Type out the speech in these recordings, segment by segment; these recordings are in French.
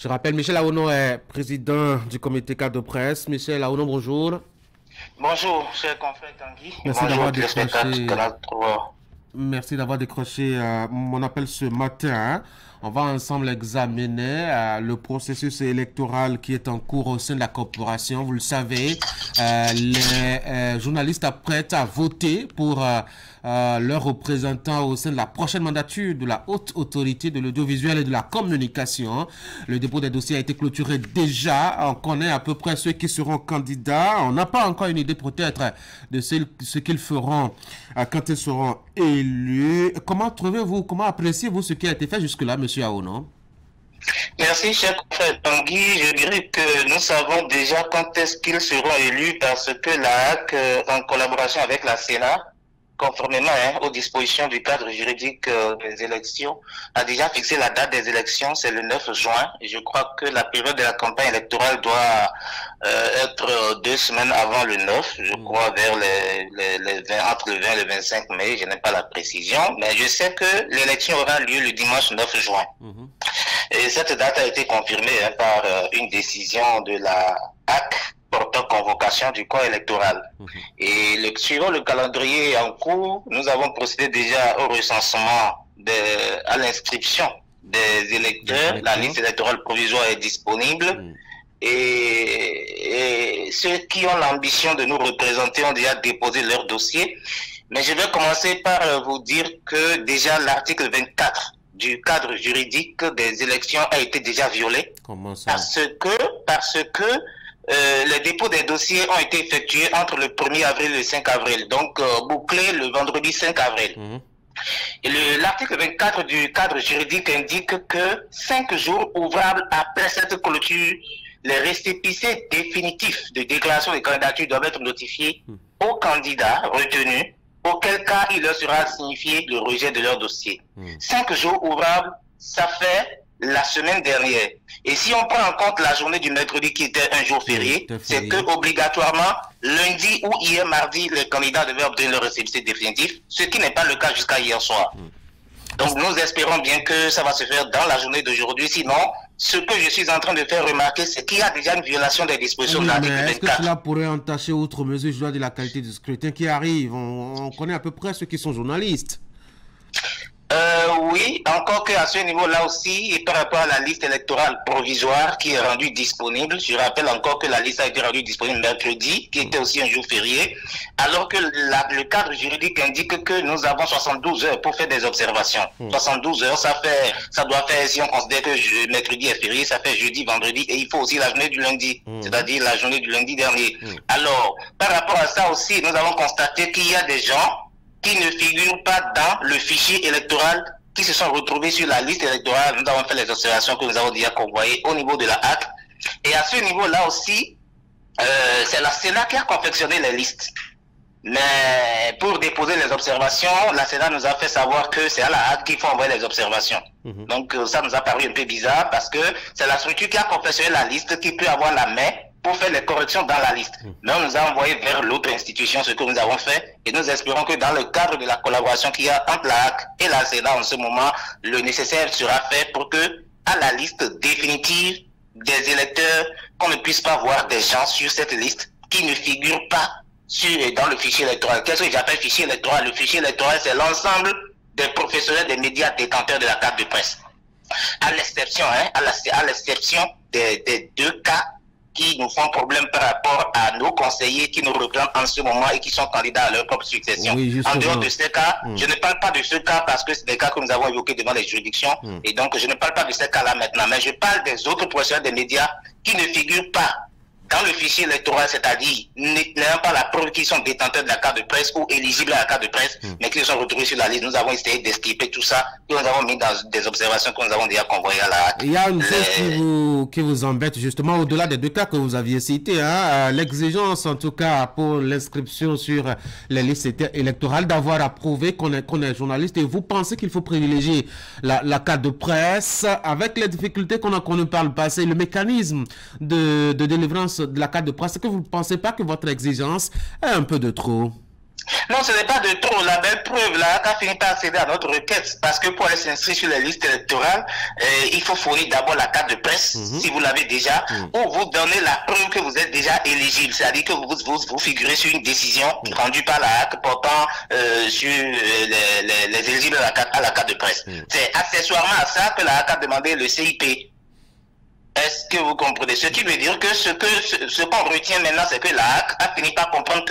Je rappelle, Michel Aono est président du comité cadre de presse. Michel Aono, bonjour. Bonjour, cher confrère Tanguy. Merci d'avoir décroché. Merci d'avoir décroché mon appel ce matin. On va ensemble examiner le processus électoral qui est en cours au sein de la corporation. Vous le savez, les journalistes apprêtent à voter pour leurs représentants au sein de la prochaine mandature de la haute autorité de l'audiovisuel et de la communication. Le dépôt des dossiers a été clôturé déjà. On connaît à peu près ceux qui seront candidats. On n'a pas encore une idée peut-être de ce qu'ils feront quand ils seront élus. Comment trouvez-vous, comment appréciez-vous ce qui a été fait jusque-là, M. Aono? Merci, cher confrère Tanguy. Je dirais que nous savons déjà quand est-ce qu'ils seront élus parce que la HAC, en collaboration avec la Sénat, conformément aux dispositions du cadre juridique des élections, a déjà fixé la date des élections, c'est le 9 juin. Et je crois que la période de la campagne électorale doit être 2 semaines avant le 9, je crois vers entre le 20 et le 25 mai, je n'ai pas la précision, mais je sais que l'élection aura lieu le dimanche 9 juin. Et cette date a été confirmée par une décision de la HAC, portant convocation du corps électoral. Et suivant le calendrier en cours, nous avons procédé déjà au recensement, à l'inscription des électeurs. La liste électorale provisoire est disponible. Et ceux qui ont l'ambition de nous représenter ont déjà déposé leur dossier. Mais je vais commencer par vous dire que déjà l'article 24 du cadre juridique des élections a été déjà violé. Comment ça? Parce que les dépôts des dossiers ont été effectués entre le 1er avril et le 5 avril, donc bouclés le vendredi 5 avril. Et l'article 24 du cadre juridique indique que 5 jours ouvrables après cette clôture, les récépissés définitifs de déclaration de candidature doivent être notifiés aux candidats retenus, auquel cas il leur sera signifié le rejet de leur dossier. 5 jours ouvrables, ça fait la semaine dernière. Et si on prend en compte la journée du mercredi qui était un jour férié, c'est que obligatoirement, lundi ou hier mardi, les candidats devaient obtenir leur récépissé définitif, ce qui n'est pas le cas jusqu'à hier soir. Donc nous espérons bien que ça va se faire dans la journée d'aujourd'hui. Sinon, ce que je suis en train de faire remarquer, c'est qu'il y a déjà une violation des dispositions de l'article 24. Est-ce que cela pourrait entacher outre mesure, je dois dire, la qualité du scrutin qui arrive? On connaît à peu près ceux qui sont journalistes. Oui, encore qu'à ce niveau-là aussi, et par rapport à la liste électorale provisoire qui est rendue disponible, je rappelle encore que la liste a été rendue disponible mercredi, qui était aussi un jour férié, alors que le cadre juridique indique que nous avons 72 heures pour faire des observations. 72 heures, ça doit faire, si on considère que mercredi est férié, ça fait jeudi, vendredi, et il faut aussi la journée du lundi, c'est-à-dire la journée du lundi dernier. Alors, par rapport à ça aussi, nous avons constaté qu'il y a des gens qui ne figurent pas dans le fichier électoral, qui se sont retrouvés sur la liste électorale. Nous avons fait les observations que nous avons déjà convoyées au niveau de la HAC. Et à ce niveau-là aussi, c'est la Sénat qui a confectionné les listes. Mais pour déposer les observations, la Sénat nous a fait savoir que c'est à la HAC qu'il faut envoyer les observations. Donc ça nous a paru un peu bizarre parce que c'est la structure qui a confectionné la liste qui peut avoir la main pour faire les corrections dans la liste. Mais on nous a envoyé vers l'autre institution ce que nous avons fait et nous espérons que dans le cadre de la collaboration qu'il y a entre la HAC et la Sénat en ce moment, le nécessaire sera fait pour que, à la liste définitive des électeurs, qu'on ne puisse pas voir des gens sur cette liste qui ne figurent pas dans le fichier électoral. Qu'est-ce que j'appelle fichier électoral? Le fichier électoral, c'est l'ensemble des professionnels des médias détenteurs de la carte de presse. À l'exception, à l'exception des 2 cas qui nous font problème par rapport à nos conseillers qui nous représentent en ce moment et qui sont candidats à leur propre succession. En dehors de ces cas, je ne parle pas de ce cas parce que c'est des cas que nous avons évoqués devant les juridictions et donc je ne parle pas de ces cas-là maintenant, mais je parle des autres professionnels des médias qui ne figurent pas dans le fichier électoral, c'est-à-dire n'ayant pas la preuve qu'ils sont détenteurs de la carte de presse ou éligibles à la carte de presse, mais qui se sont retrouvés sur la liste. Nous avons essayé d'esquiper tout ça et nous avons mis dans des observations que nous avons déjà convoyées à la HAC. Il y a une chose qui vous embête justement, au-delà des 2 cas que vous aviez cités, l'exigence en tout cas pour l'inscription sur les listes électorales d'avoir approuvé qu'on est journaliste, et vous pensez qu'il faut privilégier la carte de presse avec les difficultés qu'on a connues par le passé, le mécanisme de délivrance de la carte de presse. Est-ce que vous ne pensez pas que votre exigence est un peu de trop? Non, ce n'est pas de trop. La belle preuve, la HAC a fini par accéder à notre requête parce que pour aller s'inscrire sur les listes électorales, il faut fournir d'abord la carte de presse, si vous l'avez déjà, ou vous donner la preuve que vous êtes déjà éligible, c'est-à-dire que vous figurez sur une décision rendue par la HAC portant sur les éligibles à la carte de presse. C'est accessoirement à ça que la HAC a demandé le CIP. Est-ce que vous comprenez? Ce qui veut dire que ce qu'on retient maintenant, c'est que la HAC a fini par comprendre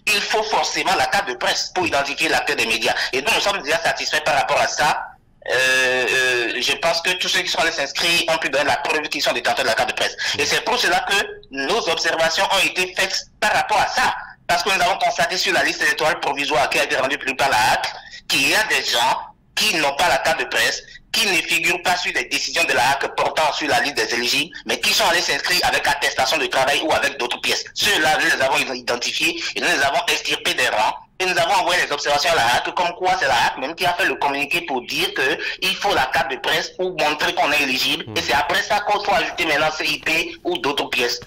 qu'il faut forcément la carte de presse pour identifier l'acteur des médias. Et nous sommes déjà satisfaits par rapport à ça. Je pense que tous ceux qui sont allés s'inscrire ont pu donner la preuve qu'ils sont détenteurs de la carte de presse. Et c'est pour cela que nos observations ont été faites par rapport à ça. Parce que nous avons constaté sur la liste électorale provisoire qui a été rendue publique par la HAC qu'il y a des gens qui n'ont pas la carte de presse, qui ne figurent pas sur les décisions de la HAC portant sur la liste des éligibles, mais qui sont allés s'inscrire avec attestation de travail ou avec d'autres pièces. Ceux-là, nous les avons identifiés et nous les avons extirpés des rangs. Et nous avons envoyé les observations à la HAC, comme quoi c'est la HAC même qui a fait le communiqué pour dire qu'il faut la carte de presse pour montrer qu'on est éligible. Et c'est après ça qu'on faut ajouter maintenant CIP ou d'autres pièces.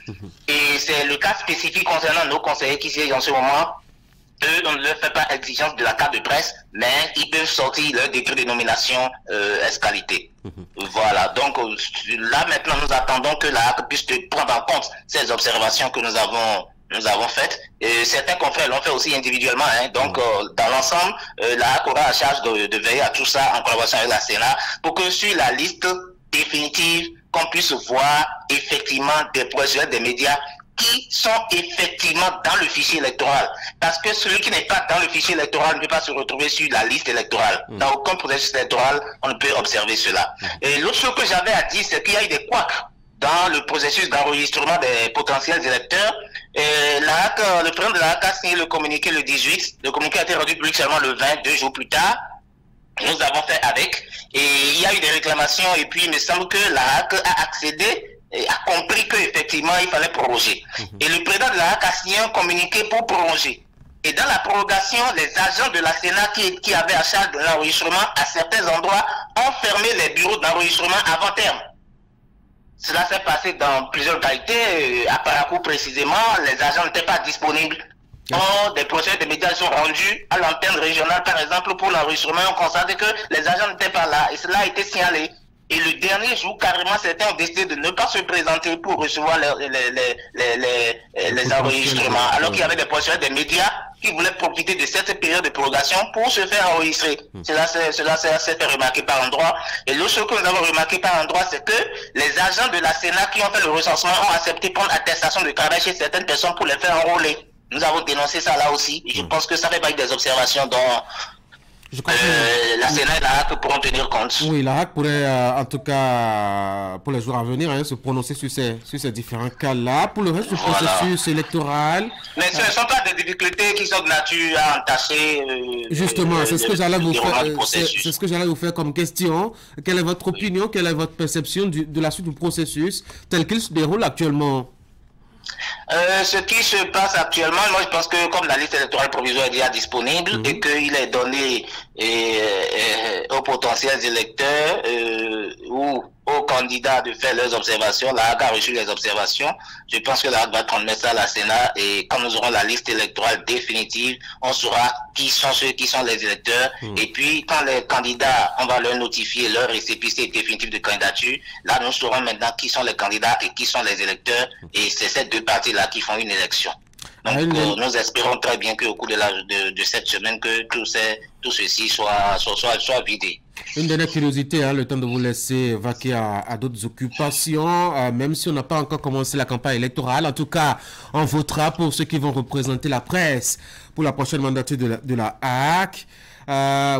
Et c'est le cas spécifique concernant nos conseillers qui siègent en ce moment. Eux, on ne leur fait pas exigence de la carte de presse, mais ils peuvent sortir leur décret de nomination escalité. Voilà, donc là maintenant nous attendons que la HAC puisse prendre en compte ces observations que nous avons faites. Et certains confrères l'ont fait aussi individuellement. Donc dans l'ensemble, la HAC aura à charge de veiller à tout ça en collaboration avec la Sénat pour que sur la liste définitive, qu'on puisse voir effectivement des professionnels des médias qui sont effectivement dans le fichier électoral. Parce que celui qui n'est pas dans le fichier électoral ne peut pas se retrouver sur la liste électorale. Dans aucun processus électoral, on ne peut observer cela. Et l'autre chose que j'avais à dire, c'est qu'il y a eu des couacs dans le processus d'enregistrement des potentiels électeurs. Et la HAC, le président de la HAC a signé le communiqué le 18. Le communiqué a été rendu public seulement le 20, 2 jours plus tard. Nous avons fait avec. Et il y a eu des réclamations. Et puis, il me semble que la HAC a accédé et a compris qu'effectivement, il fallait proroger. Et le président de la HAC a signé un communiqué pour proroger. Et dans la prorogation, les agents de la Sénat qui avaient à charge de l'enregistrement à certains endroits ont fermé les bureaux d'enregistrement avant terme. Cela s'est passé dans plusieurs localités. À Parakou précisément, les agents n'étaient pas disponibles. Or, des projets de médias sont rendus à l'antenne régionale, par exemple, pour l'enregistrement. On constate que les agents n'étaient pas là. Et cela a été signalé. Et le dernier jour, carrément, certains ont décidé de ne pas se présenter pour recevoir les enregistrements. Alors qu'il y avait des professionnels des médias qui voulaient profiter de cette période de prorogation pour se faire enregistrer. Cela s'est fait remarquer par endroit. Et l'autre chose que nous avons remarqué par endroit, c'est que les agents de la Sénat qui ont fait le recensement ont accepté de prendre attestation de travail chez certaines personnes pour les faire enrôler. Nous avons dénoncé ça là aussi. Et je pense que ça fait partie des observations dont la Sénat et la HAC pourront tenir compte. Oui, la HAC pourrait, en tout cas, pour les jours à venir, se prononcer sur ces différents cas-là. Pour le reste du processus électoral... Mais ce ne sont pas des difficultés qui sont de nature à entacher... Justement, c'est ce que j'allais vous faire. C'est ce que j'allais vous faire comme question. Quelle est votre opinion, quelle est votre perception de la suite du processus tel qu'il se déroule actuellement? Ce qui se passe actuellement, moi je pense que comme la liste électorale provisoire est déjà disponible et qu'il est donné aux potentiels électeurs ou aux candidats de faire leurs observations, la HAC a reçu les observations, je pense que la HAC va transmettre ça à la Sénat et quand nous aurons la liste électorale définitive, on saura qui sont ceux qui sont les électeurs et puis quand les candidats, on va leur notifier leur récépissé définitif de candidature, là nous saurons maintenant qui sont les candidats et qui sont les électeurs et c'est ces deux parties-là qui font une élection. Donc nous espérons très bien qu'au cours de cette semaine que tout ceci soit vidé. Une dernière curiosité, le temps de vous laisser vaquer à d'autres occupations, même si on n'a pas encore commencé la campagne électorale. En tout cas, on votera pour ceux qui vont représenter la presse pour la prochaine mandature de la HAC.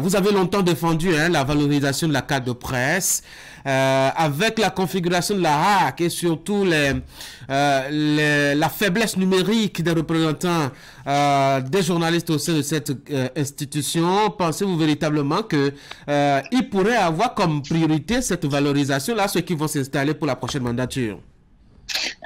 Vous avez longtemps défendu la valorisation de la carte de presse. Avec la configuration de la HAC et surtout la faiblesse numérique des représentants des journalistes au sein de cette institution, pensez-vous véritablement que il pourrait avoir comme priorité cette valorisation-là, ceux qui vont s'installer pour la prochaine mandature?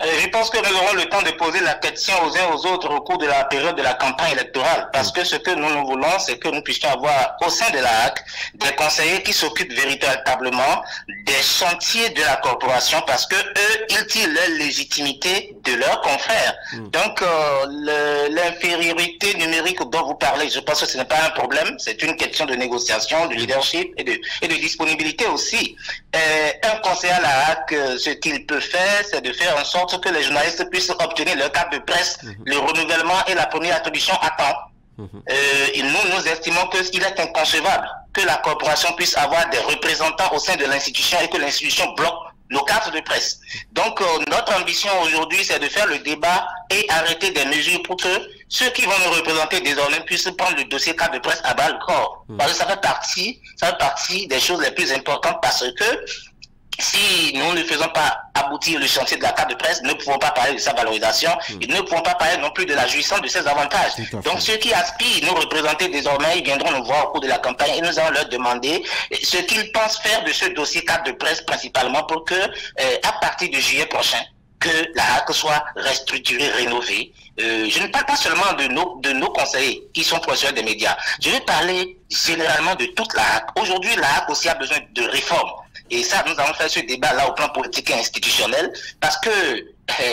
Je pense que nous aurons le temps de poser la question aux uns aux autres au cours de la période de la campagne électorale. Parce que ce que nous voulons, c'est que nous puissions avoir au sein de la HAC des conseillers qui s'occupent véritablement des chantiers de la corporation parce que eux, ils tirent leur légitimité de leurs confrères. Donc, l'infériorité numérique dont vous parlez, je pense que ce n'est pas un problème. C'est une question de négociation, de leadership et de disponibilité aussi. Un conseiller à la HAC, ce qu'il peut faire, c'est de faire en sorte que les journalistes puissent obtenir leur carte de presse, le renouvellement et la première attribution à temps. Nous estimons qu'il est inconcevable que la corporation puisse avoir des représentants au sein de l'institution et que l'institution bloque nos cartes de presse. Donc, notre ambition aujourd'hui, c'est de faire le débat et arrêter des mesures pour que ceux qui vont nous représenter désormais puissent prendre le dossier carte de presse à bas le corps. Parce que ça fait partie des choses les plus importantes parce que si nous ne faisons pas aboutir le chantier de la carte de presse, nous ne pouvons pas parler de sa valorisation et nous ne pouvons pas parler non plus de la jouissance de ses avantages. Donc ceux qui aspirent nous représenter désormais, ils viendront nous voir au cours de la campagne et nous allons leur demander ce qu'ils pensent faire de ce dossier carte de presse principalement pour que, à partir de juillet prochain, que la HAC soit restructurée, rénovée. Je ne parle pas seulement de nos conseillers qui sont professionnels des médias. Je vais parler généralement de toute la HAC. Aujourd'hui, la HAC aussi a besoin de réformes. Et ça, nous avons fait ce débat-là au plan politique et institutionnel parce que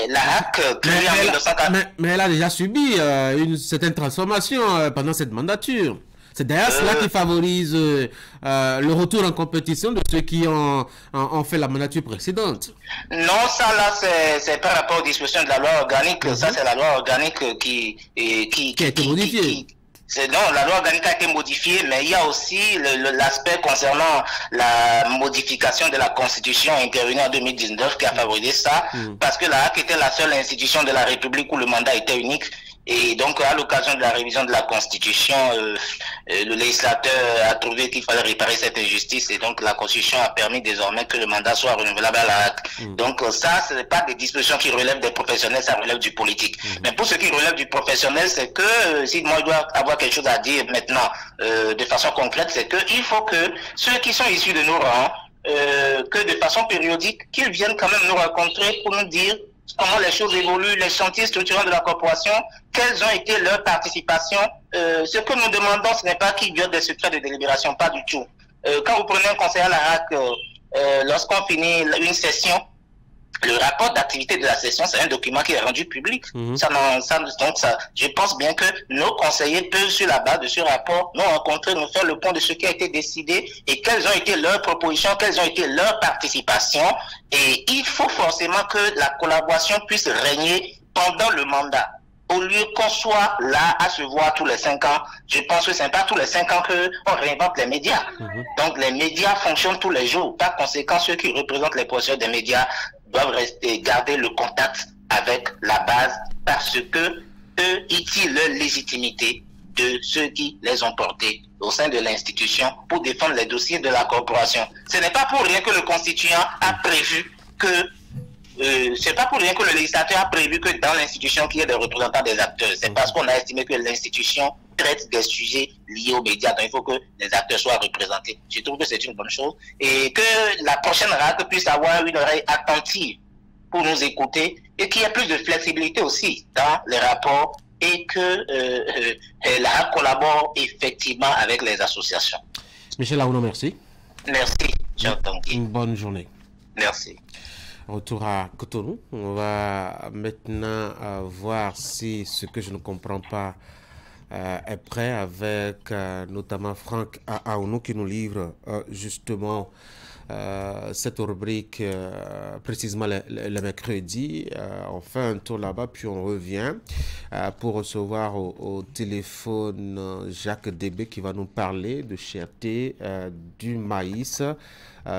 la HAC, créée en 1940... Mais elle a déjà subi une certaine transformation pendant cette mandature. C'est d'ailleurs cela qui favorise le retour en compétition de ceux qui ont fait la mandature précédente. Non, ça là, c'est par rapport aux dispositions de la loi organique. Ça, c'est la loi organique qui a été modifiée. Non, la loi organique a été modifiée, mais il y a aussi l'aspect concernant la modification de la Constitution intervenue en 2019 qui a favorisé ça, parce que la HAC était la seule institution de la République où le mandat était unique. Et donc, à l'occasion de la révision de la Constitution, le législateur a trouvé qu'il fallait réparer cette injustice et donc la Constitution a permis désormais que le mandat soit renouvelable à la HAC. Donc ça, ce n'est pas des dispositions qui relèvent des professionnels, ça relève du politique. Mais pour ce qui relève du professionnel, c'est que, si moi je dois avoir quelque chose à dire maintenant de façon concrète, c'est qu'il faut que ceux qui sont issus de nos rangs, que de façon périodique, qu'ils viennent quand même nous rencontrer pour nous dire comment les choses évoluent, les chantiers structurants de la corporation, quelles ont été leurs participations. Ce que nous demandons, ce n'est pas qu'ils violent des secrets de délibération, pas du tout. Quand vous prenez un conseiller à la HAC, lorsqu'on finit une session, le rapport d'activité de la session, c'est un document qui est rendu public. Donc je pense bien que nos conseillers peuvent, sur la base de ce rapport, nous rencontrer, nous faire le point de ce qui a été décidé et quelles ont été leurs propositions, quelles ont été leurs participations. Et il faut forcément que la collaboration puisse régner pendant le mandat. Au lieu qu'on soit là à se voir tous les 5 ans, je pense que ce n'est pas tous les 5 ans qu'on réinvente les médias. Donc les médias fonctionnent tous les jours. Par conséquent, ceux qui représentent les professionnels des médias doivent garder le contact avec la base parce que eux, ils tirent leur légitimité de ceux qui les ont portés au sein de l'institution pour défendre les dossiers de la corporation. Ce n'est pas pour rien que le constituant a prévu que c'est pas pour rien que le législateur a prévu que dans l'institution qu'il y ait des représentants des acteurs. C'est parce qu'on a estimé que l'institution traite des sujets liés aux médias. Donc il faut que les acteurs soient représentés. Je trouve que c'est une bonne chose. Et que la prochaine RAC puisse avoir une oreille attentive pour nous écouter et qu'il y ait plus de flexibilité aussi dans les rapports et que la RAC collabore effectivement avec les associations. Michel Aouno, merci. Merci, j'entends. Une bonne journée. Merci. Retour à Cotonou. On va maintenant voir si ce que je ne comprends pas est prêt avec notamment Franck Aounou qui nous livre justement cette rubrique précisément le mercredi. On fait un tour là-bas puis on revient pour recevoir au téléphone Jacques Débé qui va nous parler de cherté du maïs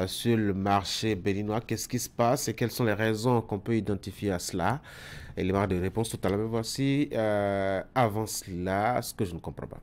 sur le marché béninois. Qu'est-ce qui se passe et quelles sont les raisons qu'on peut identifier à cela? Élément de réponse tout à l'heure. Voici avant cela ce que je ne comprends pas.